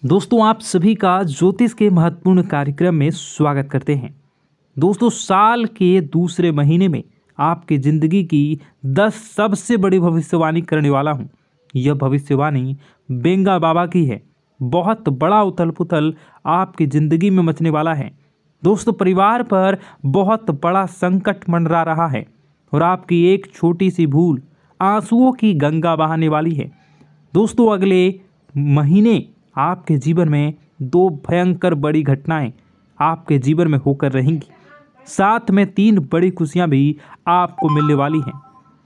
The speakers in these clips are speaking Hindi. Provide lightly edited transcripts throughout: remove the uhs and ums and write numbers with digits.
दोस्तों, आप सभी का ज्योतिष के महत्वपूर्ण कार्यक्रम में स्वागत करते हैं। दोस्तों, साल के दूसरे महीने में आपकी जिंदगी की 10 सबसे बड़ी भविष्यवाणी करने वाला हूं। यह भविष्यवाणी बेंगा बाबा की है। बहुत बड़ा उथल पुथल आपकी जिंदगी में मचने वाला है। दोस्तों, परिवार पर बहुत बड़ा संकट मंडरा रहा है और आपकी एक छोटी सी भूल आंसुओं की गंगा बहाने वाली है। दोस्तों, अगले महीने आपके जीवन में 2 भयंकर बड़ी घटनाएं आपके जीवन में होकर रहेंगी। साथ में 3 बड़ी खुशियां भी आपको मिलने वाली हैं।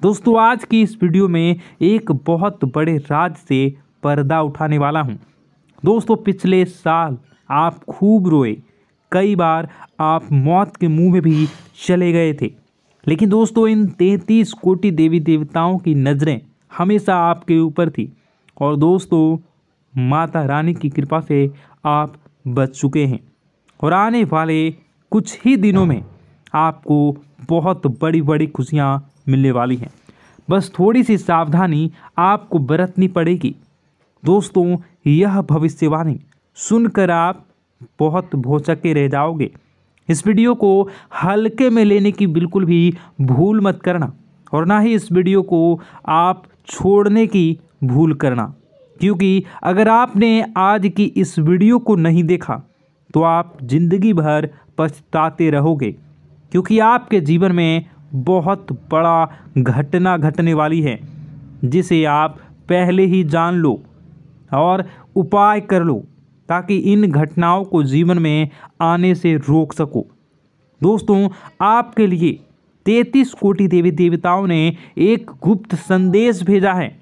दोस्तों, आज की इस वीडियो में एक बहुत बड़े राज से पर्दा उठाने वाला हूं। दोस्तों, पिछले साल आप खूब रोए, कई बार आप मौत के मुंह में भी चले गए थे, लेकिन दोस्तों इन 33 कोटि देवी देवताओं की नज़रें हमेशा आपके ऊपर थी और दोस्तों माता रानी की कृपा से आप बच चुके हैं और आने वाले कुछ ही दिनों में आपको बहुत बड़ी बड़ी खुशियां मिलने वाली हैं। बस थोड़ी सी सावधानी आपको बरतनी पड़ेगी। दोस्तों, यह भविष्यवाणी सुनकर आप बहुत भौचक्के रह जाओगे। इस वीडियो को हल्के में लेने की बिल्कुल भी भूल मत करना और ना ही इस वीडियो को आप छोड़ने की भूल करना, क्योंकि अगर आपने आज की इस वीडियो को नहीं देखा तो आप जिंदगी भर पछताते रहोगे, क्योंकि आपके जीवन में बहुत बड़ा घटना घटने वाली है जिसे आप पहले ही जान लो और उपाय कर लो ताकि इन घटनाओं को जीवन में आने से रोक सको। दोस्तों, आपके लिए 33 कोटि देवी देवताओं ने एक गुप्त संदेश भेजा है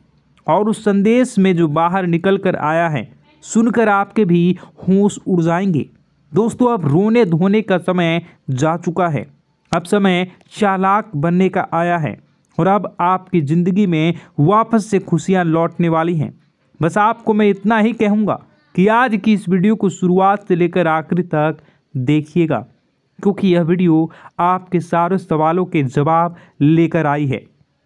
और उस संदेश में जो बाहर निकल कर आया है सुनकर आपके भी होश उड़ जाएंगे। दोस्तों, अब रोने धोने का समय जा चुका है। अब समय चालाक बनने का आया है और अब आपकी ज़िंदगी में वापस से खुशियां लौटने वाली हैं। बस आपको मैं इतना ही कहूँगा कि आज की इस वीडियो को शुरुआत से लेकर आखिरी तक देखिएगा, क्योंकि यह वीडियो आपके सारे सवालों के जवाब लेकर आई है।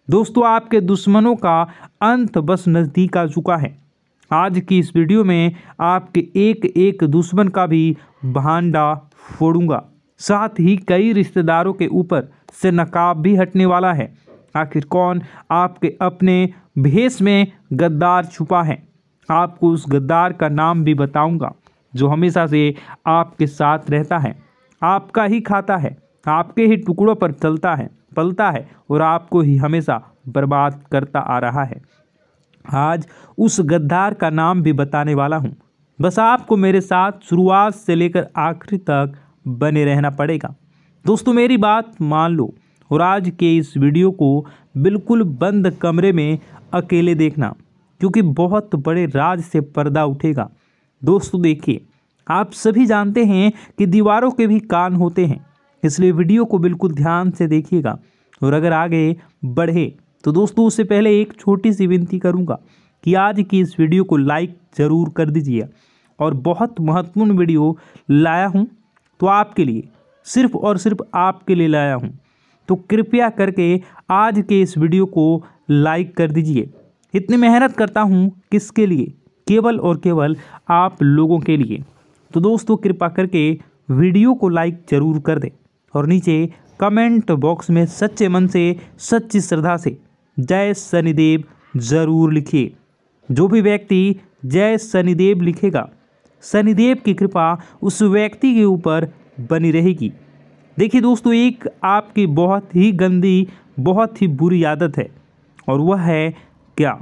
दोस्तों, आपके दुश्मनों का अंत बस नज़दीक आ चुका है। आज की इस वीडियो में आपके एक एक दुश्मन का भी भांडा फोड़ूंगा। साथ ही कई रिश्तेदारों के ऊपर से नकाब भी हटने वाला है। आखिर कौन आपके अपने भेष में गद्दार छुपा है, आपको उस गद्दार का नाम भी बताऊंगा जो हमेशा से आपके साथ रहता है, आपका ही खाता है, आपके ही टुकड़ों पर चलता है, पलता है और आपको ही हमेशा बर्बाद करता आ रहा है। आज उस गद्दार का नाम भी बताने वाला हूँ। बस आपको मेरे साथ शुरुआत से लेकर आखिरी तक बने रहना पड़ेगा। दोस्तों, मेरी बात मान लो और आज के इस वीडियो को बिल्कुल बंद कमरे में अकेले देखना, क्योंकि बहुत बड़े राज से पर्दा उठेगा। दोस्तों देखिए, आप सभी जानते हैं कि दीवारों के भी कान होते हैं, इसलिए वीडियो को बिल्कुल ध्यान से देखिएगा और अगर आगे बढ़े तो दोस्तों उससे पहले एक छोटी सी विनती करूंगा कि आज की इस वीडियो को लाइक ज़रूर कर दीजिए। और बहुत महत्वपूर्ण वीडियो लाया हूं तो आपके लिए, सिर्फ और सिर्फ आपके लिए लाया हूं, तो कृपया करके आज के इस वीडियो को लाइक कर दीजिए। इतनी मेहनत करता हूं किसके लिए? केवल और केवल आप लोगों के लिए। तो दोस्तों, कृपा करके वीडियो को लाइक ज़रूर कर दें और नीचे कमेंट बॉक्स में सच्चे मन से, सच्ची श्रद्धा से जय शनिदेव ज़रूर लिखिए। जो भी व्यक्ति जय शनिदेव लिखेगा, शनिदेव की कृपा उस व्यक्ति के ऊपर बनी रहेगी। देखिए दोस्तों, एक आपकी बहुत ही गंदी, बहुत ही बुरी आदत है और वह है क्या?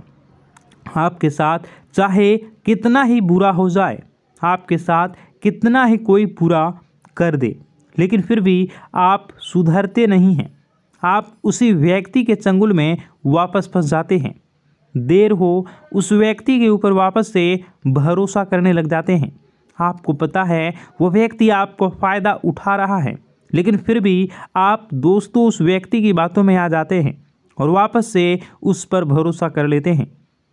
आपके साथ चाहे कितना ही बुरा हो जाए, आपके साथ कितना ही कोई बुरा कर दे, लेकिन फिर भी आप सुधरते नहीं हैं। आप उसी व्यक्ति के चंगुल में वापस फंस जाते हैं। देर हो उस व्यक्ति के ऊपर वापस से भरोसा करने लग जाते हैं। आपको पता है वो व्यक्ति आपको फ़ायदा उठा रहा है, लेकिन फिर भी आप दोस्तों उस व्यक्ति की बातों में आ जाते हैं और वापस से उस पर भरोसा कर लेते हैं।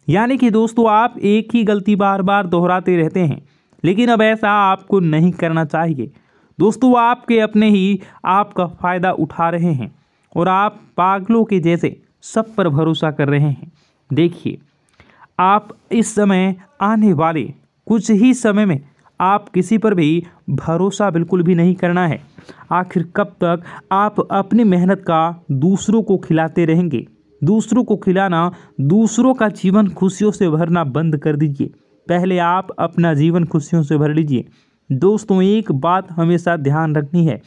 यानी कि दोस्तों, आप एक ही गलती बार बार दोहराते रहते हैं, लेकिन अब ऐसा आपको नहीं करना चाहिए। दोस्तों, आपके अपने ही आपका फ़ायदा उठा रहे हैं और आप पागलों के जैसे सब पर भरोसा कर रहे हैं। देखिए, आप इस समय आने वाले कुछ ही समय में आप किसी पर भी भरोसा बिल्कुल भी नहीं करना है। आखिर कब तक आप अपनी मेहनत का दूसरों को खिलाते रहेंगे? दूसरों को खिलाना, दूसरों का जीवन खुशियों से भरना बंद कर दीजिए। पहले आप अपना जीवन खुशियों से भर लीजिए। दोस्तों, एक बात हमेशा ध्यान रखनी है,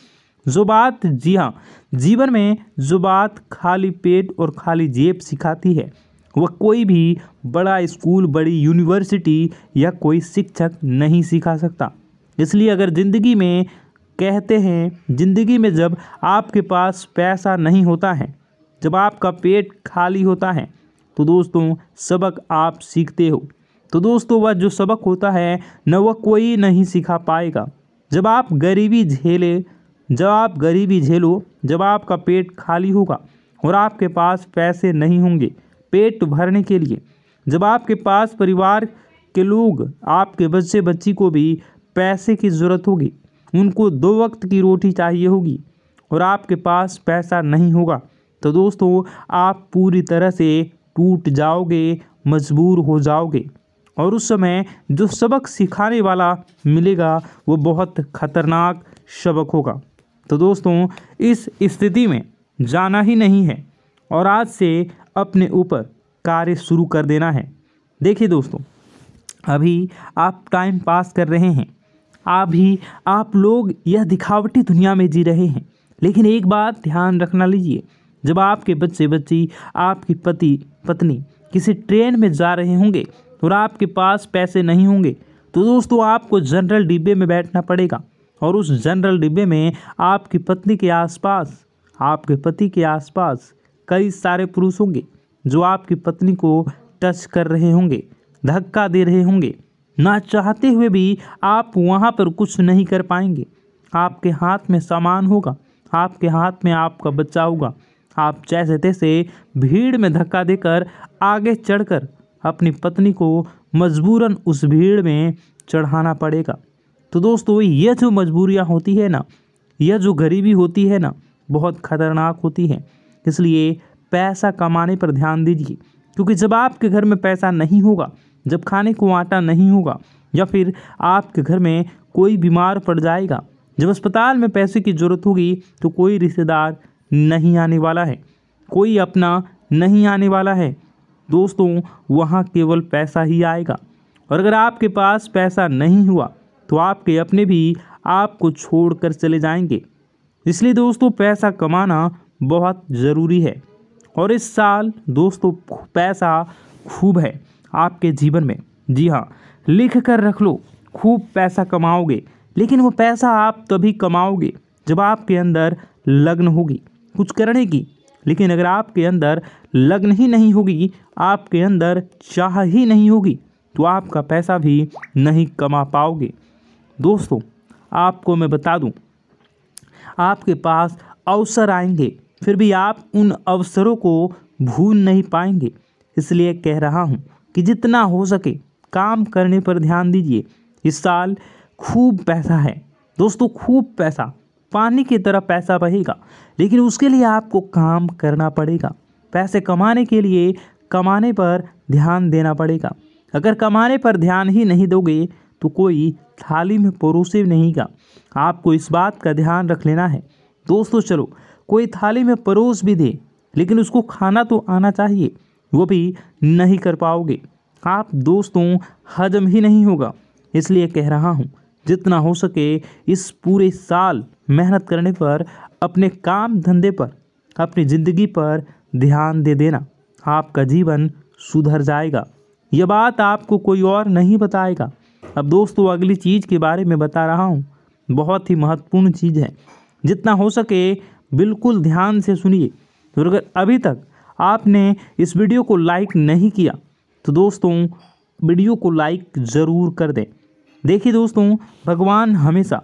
जो बात, जी हाँ, जीवन में जो बात खाली पेट और खाली जेब सिखाती है, वह कोई भी बड़ा स्कूल, बड़ी यूनिवर्सिटी या कोई शिक्षक नहीं सिखा सकता। इसलिए अगर ज़िंदगी में, कहते हैं ज़िंदगी में जब आपके पास पैसा नहीं होता है, जब आपका पेट खाली होता है, तो दोस्तों सबक आप सीखते हो। तो दोस्तों वह जो सबक होता है न, वह कोई नहीं सिखा पाएगा। जब आप गरीबी झेलो, जब आपका पेट खाली होगा और आपके पास पैसे नहीं होंगे पेट भरने के लिए, जब आपके पास परिवार के लोग, आपके बच्चे बच्ची को भी पैसे की ज़रूरत होगी, उनको 2 वक्त की रोटी चाहिए होगी और आपके पास पैसा नहीं होगा, तो दोस्तों आप पूरी तरह से टूट जाओगे, मजबूर हो जाओगे। और उस समय जो सबक सिखाने वाला मिलेगा वो बहुत खतरनाक सबक होगा। तो दोस्तों इस स्थिति में जाना ही नहीं है और आज से अपने ऊपर कार्य शुरू कर देना है। देखिए दोस्तों, अभी आप टाइम पास कर रहे हैं, आप लोग यह दिखावटी दुनिया में जी रहे हैं, लेकिन एक बात ध्यान रखना लीजिए, जब आपके बच्चे बच्ची, आपकी पति पत्नी किसी ट्रेन में जा रहे होंगे और आपके पास पैसे नहीं होंगे, तो दोस्तों आपको जनरल डिब्बे में बैठना पड़ेगा और उस जनरल डिब्बे में आपकी पत्नी के आसपास, आपके पति के आसपास कई सारे पुरुष होंगे जो आपकी पत्नी को टच कर रहे होंगे, धक्का दे रहे होंगे। ना चाहते हुए भी आप वहाँ पर कुछ नहीं कर पाएंगे। आपके हाथ में सामान होगा, आपके हाथ में आपका बच्चा होगा, आप जैसे तैसे भीड़ में धक्का देकर आगे चढ़कर अपनी पत्नी को मजबूरन उस भीड़ में चढ़ाना पड़ेगा। तो दोस्तों यह जो मजबूरियां होती है ना, यह जो गरीबी होती है ना, बहुत खतरनाक होती है। इसलिए पैसा कमाने पर ध्यान दीजिए, क्योंकि जब आपके घर में पैसा नहीं होगा, जब खाने को आटा नहीं होगा, या फिर आपके घर में कोई बीमार पड़ जाएगा, जब अस्पताल में पैसे की ज़रूरत होगी, तो कोई रिश्तेदार नहीं आने वाला है, कोई अपना नहीं आने वाला है। दोस्तों वहाँ केवल पैसा ही आएगा। और अगर आपके पास पैसा नहीं हुआ तो आपके अपने भी आपको छोड़कर चले जाएंगे। इसलिए दोस्तों पैसा कमाना बहुत ज़रूरी है। और इस साल दोस्तों पैसा खूब है आपके जीवन में। जी हाँ, लिख कर रख लो, खूब पैसा कमाओगे, लेकिन वो पैसा आप तभी कमाओगे जब आपके अंदर लगन होगी कुछ करने की। लेकिन अगर आपके अंदर लगन ही नहीं होगी, आपके अंदर चाह ही नहीं होगी, तो आपका पैसा भी नहीं कमा पाओगे। दोस्तों आपको मैं बता दूं, आपके पास अवसर आएंगे, फिर भी आप उन अवसरों को भूल नहीं पाएंगे। इसलिए कह रहा हूं कि जितना हो सके काम करने पर ध्यान दीजिए। इस साल खूब पैसा है दोस्तों, खूब पैसा, पानी की तरह पैसा बहेगा, लेकिन उसके लिए आपको काम करना पड़ेगा। पैसे कमाने के लिए कमाने पर ध्यान देना पड़ेगा। अगर कमाने पर ध्यान ही नहीं दोगे तो कोई थाली में परोसे नहींगा। आपको इस बात का ध्यान रख लेना है। दोस्तों चलो, कोई थाली में परोस भी दे, लेकिन उसको खाना तो आना चाहिए, वो भी नहीं कर पाओगे आप दोस्तों, हजम ही नहीं होगा। इसलिए कह रहा हूँ जितना हो सके इस पूरे साल मेहनत करने पर, अपने काम धंधे पर, अपनी ज़िंदगी पर ध्यान दे देना। आपका जीवन सुधर जाएगा। यह बात आपको कोई और नहीं बताएगा। अब दोस्तों अगली चीज़ के बारे में बता रहा हूँ, बहुत ही महत्वपूर्ण चीज़ है। जितना हो सके बिल्कुल ध्यान से सुनिए। तो अगर अभी तक आपने इस वीडियो को लाइक नहीं किया तो दोस्तों वीडियो को लाइक ज़रूर कर दें। देखिए दोस्तों, भगवान हमेशा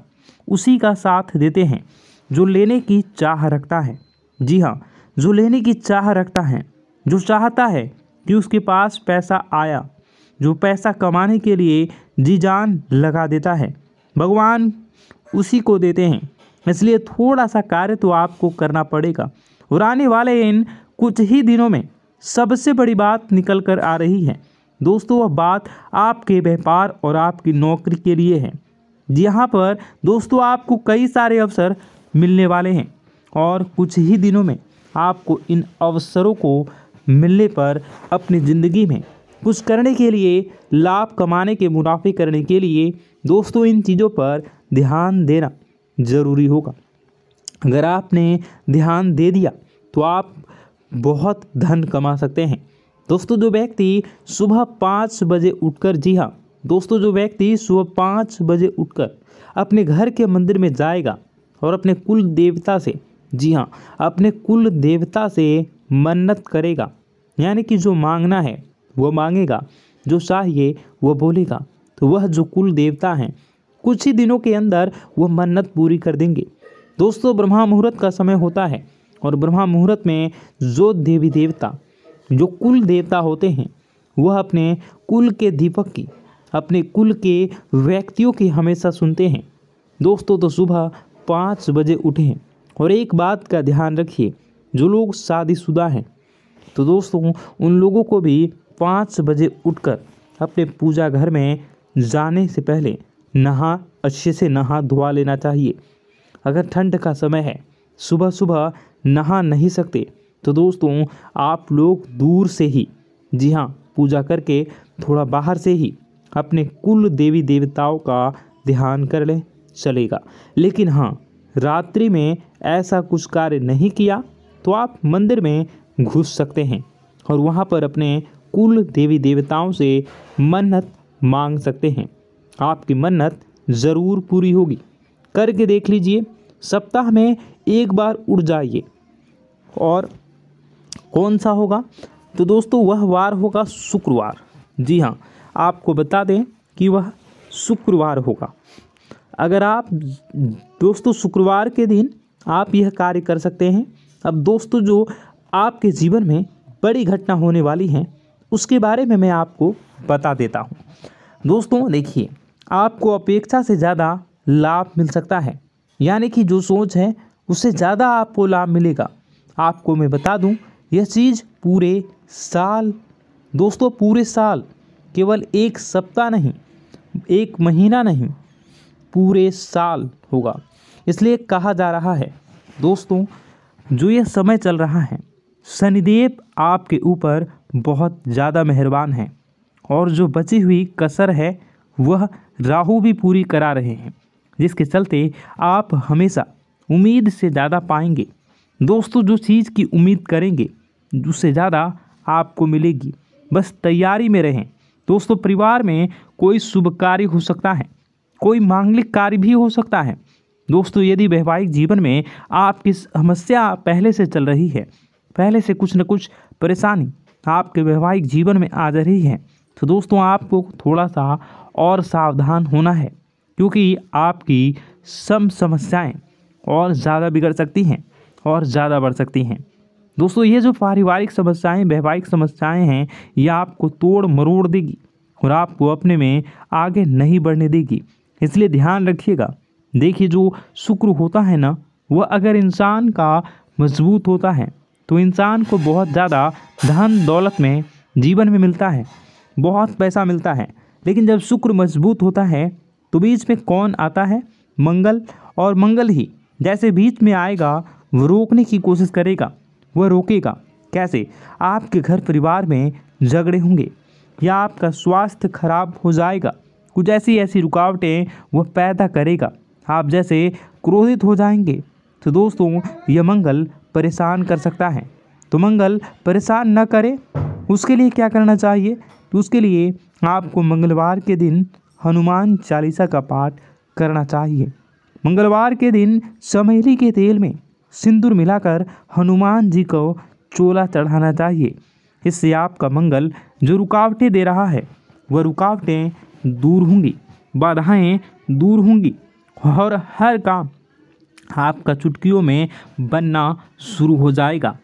उसी का साथ देते हैं जो लेने की चाह रखता है। जी हाँ, जो लेने की चाह रखता है, जो चाहता है कि उसके पास पैसा आया, जो पैसा कमाने के लिए जी जान लगा देता है, भगवान उसी को देते हैं। इसलिए थोड़ा सा कार्य तो आपको करना पड़ेगा। और आने वाले इन कुछ ही दिनों में सबसे बड़ी बात निकल कर आ रही है। दोस्तों वह बात आपके व्यापार और आपकी नौकरी के लिए है। यहाँ पर दोस्तों आपको कई सारे अवसर मिलने वाले हैं और कुछ ही दिनों में आपको इन अवसरों को मिलने पर अपनी ज़िंदगी में कुछ करने के लिए, लाभ कमाने के, मुनाफे करने के लिए दोस्तों इन चीज़ों पर ध्यान देना ज़रूरी होगा। अगर आपने ध्यान दे दिया तो आप बहुत धन कमा सकते हैं। दोस्तों जो व्यक्ति सुबह 5 बजे उठकर, जी हाँ दोस्तों, जो व्यक्ति सुबह 5 बजे उठकर अपने घर के मंदिर में जाएगा और अपने कुल देवता से, जी हाँ, अपने कुल देवता से मन्नत करेगा, यानी कि जो मांगना है वो मांगेगा, जो चाहिए वो बोलेगा, तो वह जो कुल देवता हैं कुछ ही दिनों के अंदर वह मन्नत पूरी कर देंगे। दोस्तों ब्रह्मा मुहूर्त का समय होता है और ब्रह्मा मुहूर्त में जो देवी देवता, जो कुल देवता होते हैं, वह अपने कुल के दीपक की, अपने कुल के व्यक्तियों की हमेशा सुनते हैं। दोस्तों तो सुबह 5 बजे उठें और एक बात का ध्यान रखिए, जो लोग शादीशुदा हैं तो दोस्तों उन लोगों को भी 5 बजे उठकर अपने पूजा घर में जाने से पहले अच्छे से नहा धोवा लेना चाहिए। अगर ठंड का समय है, सुबह सुबह नहा नहीं सकते, तो दोस्तों आप लोग दूर से ही, जी हाँ, पूजा करके थोड़ा बाहर से ही अपने कुल देवी देवताओं का ध्यान कर लें, चलेगा। लेकिन हाँ, रात्रि में ऐसा कुछ कार्य नहीं किया तो आप मंदिर में घुस सकते हैं और वहाँ पर अपने कुल देवी देवताओं से मन्नत मांग सकते हैं। आपकी मन्नत ज़रूर पूरी होगी। करके देख लीजिए, सप्ताह में एक बार उठ जाइए। और कौन सा होगा? तो दोस्तों वह वार होगा शुक्रवार। जी हाँ, आपको बता दें कि वह शुक्रवार होगा। अगर आप दोस्तों शुक्रवार के दिन आप यह कार्य कर सकते हैं। अब दोस्तों जो आपके जीवन में बड़ी घटना होने वाली है उसके बारे में मैं आपको बता देता हूँ। दोस्तों देखिए, आपको अपेक्षा से ज़्यादा लाभ मिल सकता है, यानी कि जो सोच है उससे ज़्यादा आपको लाभ मिलेगा। आपको मैं बता दूं, यह चीज़ पूरे साल, दोस्तों पूरे साल, केवल एक सप्ताह नहीं, एक महीना नहीं, पूरे साल होगा। इसलिए कहा जा रहा है दोस्तों, जो यह समय चल रहा है, शनिदेव आपके ऊपर बहुत ज़्यादा मेहरबान हैं और जो बची हुई कसर है वह राहु भी पूरी करा रहे हैं, जिसके चलते आप हमेशा उम्मीद से ज़्यादा पाएंगे। दोस्तों जो चीज़ की उम्मीद करेंगे उससे ज़्यादा आपको मिलेगी, बस तैयारी में रहें। दोस्तों परिवार में कोई शुभ कार्य हो सकता है, कोई मांगलिक कार्य भी हो सकता है। दोस्तों यदि वैवाहिक जीवन में आपकी समस्या पहले से चल रही है, पहले से कुछ न कुछ परेशानी आपके वैवाहिक जीवन में आ जा रही है, तो दोस्तों आपको थोड़ा सा और सावधान होना है, क्योंकि आपकी समस्याएं और ज़्यादा बिगड़ सकती हैं और ज़्यादा बढ़ सकती हैं। दोस्तों ये जो पारिवारिक समस्याएं, वैवाहिक समस्याएं हैं, ये आपको तोड़ मरोड़ देगी और आपको अपने में आगे नहीं बढ़ने देगी। इसलिए ध्यान रखिएगा। देखिए जो शुक्र होता है ना, वह अगर इंसान का मजबूत होता है तो इंसान को बहुत ज़्यादा धन दौलत में जीवन में मिलता है, बहुत पैसा मिलता है। लेकिन जब शुक्र मजबूत होता है तो बीच में कौन आता है? मंगल। और मंगल ही जैसे बीच में आएगा वो रोकने की कोशिश करेगा। वह रोकेगा कैसे? आपके घर परिवार में झगड़े होंगे या आपका स्वास्थ्य खराब हो जाएगा, कुछ ऐसी रुकावटें वह पैदा करेगा। आप जैसे क्रोधित हो जाएंगे, तो दोस्तों यह मंगल परेशान कर सकता है। तो मंगल परेशान न करे, उसके लिए क्या करना चाहिए? तो उसके लिए आपको मंगलवार के दिन हनुमान चालीसा का पाठ करना चाहिए। मंगलवार के दिन चमेली के तेल में सिंदूर मिलाकर हनुमान जी को चोला चढ़ाना चाहिए। इससे आपका मंगल जो रुकावटें दे रहा है वह रुकावटें दूर होंगी, बाधाएं दूर होंगी और हर काम आपका चुटकियों में बनना शुरू हो जाएगा।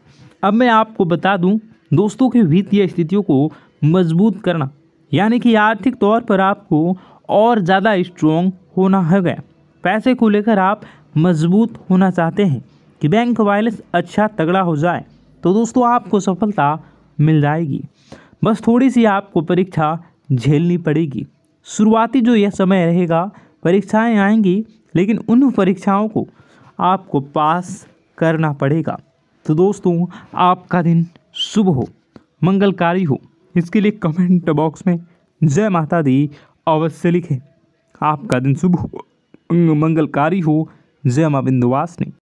अब मैं आपको बता दूं, दोस्तों की वित्तीय स्थितियों को मजबूत करना, यानी कि आर्थिक तौर पर आपको और ज़्यादा स्ट्रॉन्ग होना है। पैसे को लेकर आप मजबूत होना चाहते हैं कि बैंक बैलेंस अच्छा तगड़ा हो जाए, तो दोस्तों आपको सफलता मिल जाएगी। बस थोड़ी सी आपको परीक्षा झेलनी पड़ेगी। शुरुआती जो यह समय रहेगा, परीक्षाएं आएंगी, लेकिन उन परीक्षाओं को आपको पास करना पड़ेगा। तो दोस्तों, आपका दिन शुभ हो, मंगलकारी हो, इसके लिए कमेंट बॉक्स में जय माता दी अवश्य लिखें। आपका दिन शुभ हो, मंगलकारी हो। जय मां विंध्यवासिनी।